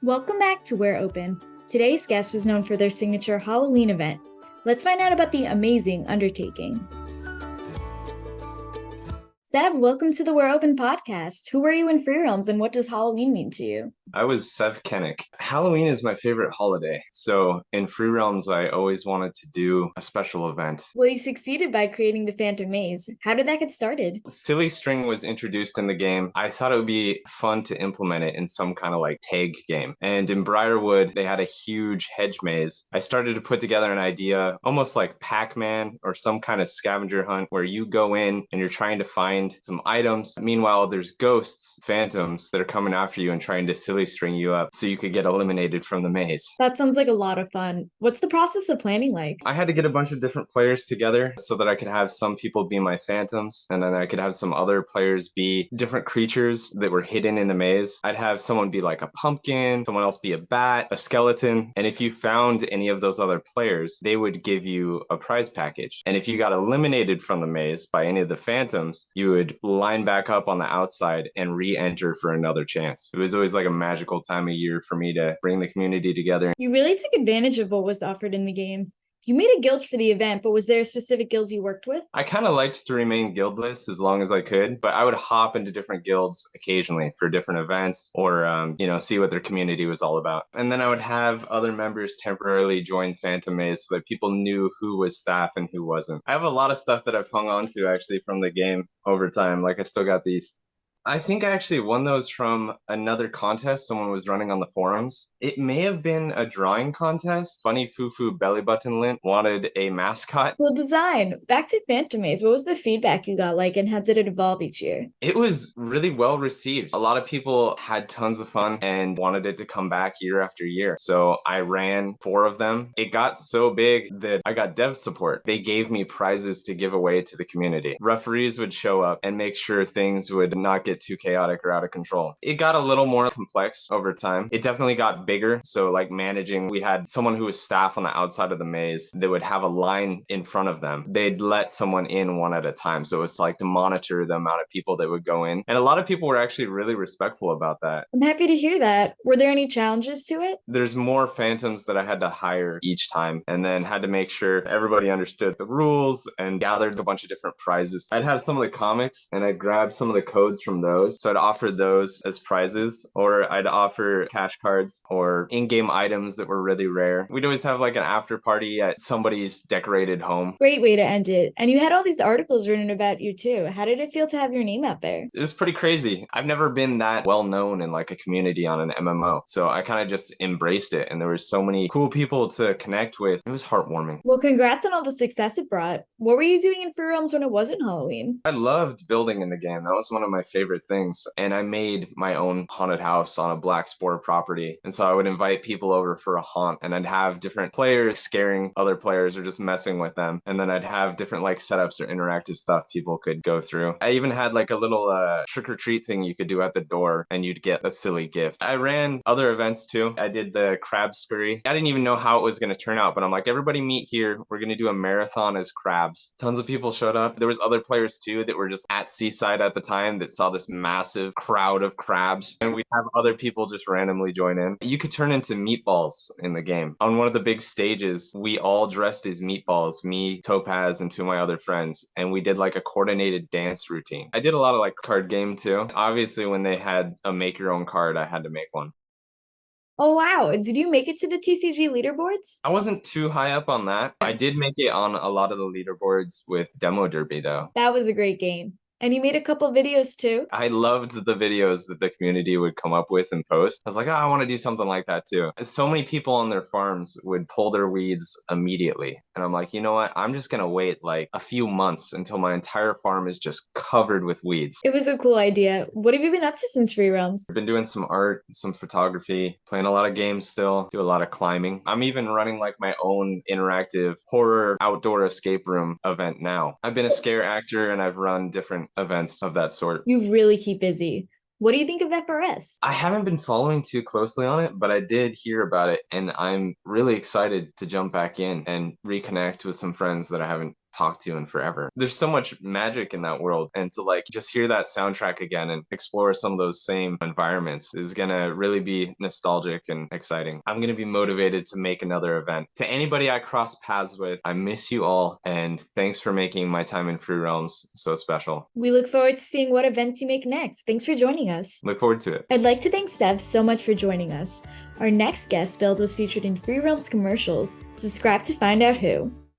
Welcome back to We're Open. Today's guest was known for their signature Halloween event. Let's find out about the amazing undertaking. Sev, welcome to the We're Open podcast. Who were you in Free Realms and what does Halloween mean to you? I was Sev Kenek. Halloween is my favorite holiday. So in Free Realms, I always wanted to do a special event. Well, you succeeded by creating the Phantom Maze. How did that get started? Silly String was introduced in the game. I thought it would be fun to implement it in some kind of like tag game. And in Briarwood, they had a huge hedge maze. I started to put together an idea, almost like Pac-Man or some kind of scavenger hunt where you go in and you're trying to find some items. Meanwhile, there's ghosts, phantoms that are coming after you and trying to silly string you up so you could get eliminated from the maze. That sounds like a lot of fun. What's the process of planning like? I had to get a bunch of different players together so that I could have some people be my phantoms and then I could have some other players be different creatures that were hidden in the maze. I'd have someone be like a pumpkin, someone else be a bat, a skeleton, and if you found any of those other players, they would give you a prize package. And if you got eliminated from the maze by any of the phantoms, you would line back up on the outside and re-enter for another chance. It was always like a magical time of year for me to bring the community together. You really took advantage of what was offered in the game. You made a guild for the event, but was there specific guilds you worked with? I kind of liked to remain guildless as long as I could, but I would hop into different guilds occasionally for different events or, see what their community was all about. And then I would have other members temporarily join Phantom Maze so that people knew who was staff and who wasn't. I have a lot of stuff that I've hung on to actually from the game over time. Like I still got these. I think I actually won those from another contest someone was running on the forums. It may have been a drawing contest. Funny Fufu Belly Button Lint wanted a mascot. Cool design. Back to Phantom Maze. What was the feedback you got like and how did it evolve each year? It was really well received. A lot of people had tons of fun and wanted it to come back year after year. So I ran 4 of them. It got so big that I got dev support. They gave me prizes to give away to the community. Referees would show up and make sure things would not get too chaotic or out of control. It got a little more complex over time. It definitely got bigger. So like managing, we had someone who was staff on the outside of the maze that would have a line in front of them. They'd let someone in one at a time. So it's like to monitor the amount of people that would go in. And a lot of people were actually really respectful about that. I'm happy to hear that. Were there any challenges to it? There's more phantoms that I had to hire each time and then had to make sure everybody understood the rules and gathered a bunch of different prizes. I'd have some of the comics and I'd grab some of the codes from those. So I'd offer those as prizes, or I'd offer cash cards or in-game items that were really rare. We'd always have like an after party at somebody's decorated home. Great way to end it. And you had all these articles written about you too. How did it feel to have your name out there? It was pretty crazy. I've never been that well known in like a community on an MMO. So I kind of just embraced it and there were so many cool people to connect with. It was heartwarming. Well, congrats on all the success it brought. What were you doing in Free Realms when it wasn't Halloween? I loved building in the game. That was one of my favorite things. And I made my own haunted house on a Black Spore property. And so I would invite people over for a haunt and I'd have different players scaring other players or just messing with them. And then I'd have different like setups or interactive stuff people could go through. I even had like a little trick or treat thing you could do at the door and you'd get a silly gift. I ran other events too. I did the crab scurry. I didn't even know how it was going to turn out, but I'm like, everybody meet here. We're going to do a marathon as crabs. Tons of people showed up. There was other players too that were just at Seaside at the time that saw this massive crowd of crabs, and we'd have other people just randomly join in. You could turn into meatballs in the game. On one of the big stages, we all dressed as meatballs, me, Topaz, and 2 of my other friends, and we did like a coordinated dance routine. I did a lot of like card game too. Obviously, when they had a make your own card, I had to make one. Oh, wow. Did you make it to the TCG leaderboards? I wasn't too high up on that. I did make it on a lot of the leaderboards with Demo Derby though. That was a great game. And you made a couple videos too. I loved the videos that the community would come up with and post. I was like, oh, I want to do something like that too. So many people on their farms would pull their weeds immediately. And I'm like, you know what? I'm just going to wait like a few months until my entire farm is just covered with weeds. It was a cool idea. What have you been up to since Free Realms? I've been doing some art, some photography, playing a lot of games still, do a lot of climbing. I'm even running like my own interactive horror outdoor escape room event now. I've been a scare actor and I've run different events of that sort. You really keep busy. What do you think of FRS? I haven't been following too closely on it, but I did hear about it and I'm really excited to jump back in and reconnect with some friends that I haven't talked to in forever. There's so much magic in that world, and to like just hear that soundtrack again and explore some of those same environments is gonna really be nostalgic and exciting. I'm gonna be motivated to make another event. To anybody I cross paths with, I miss you all, and thanks for making my time in Free Realms so special. We look forward to seeing what events you make next. Thanks for joining us. Look forward to it. I'd like to thank Sev so much for joining us. Our next guest build was featured in Free Realms commercials. Subscribe to find out who.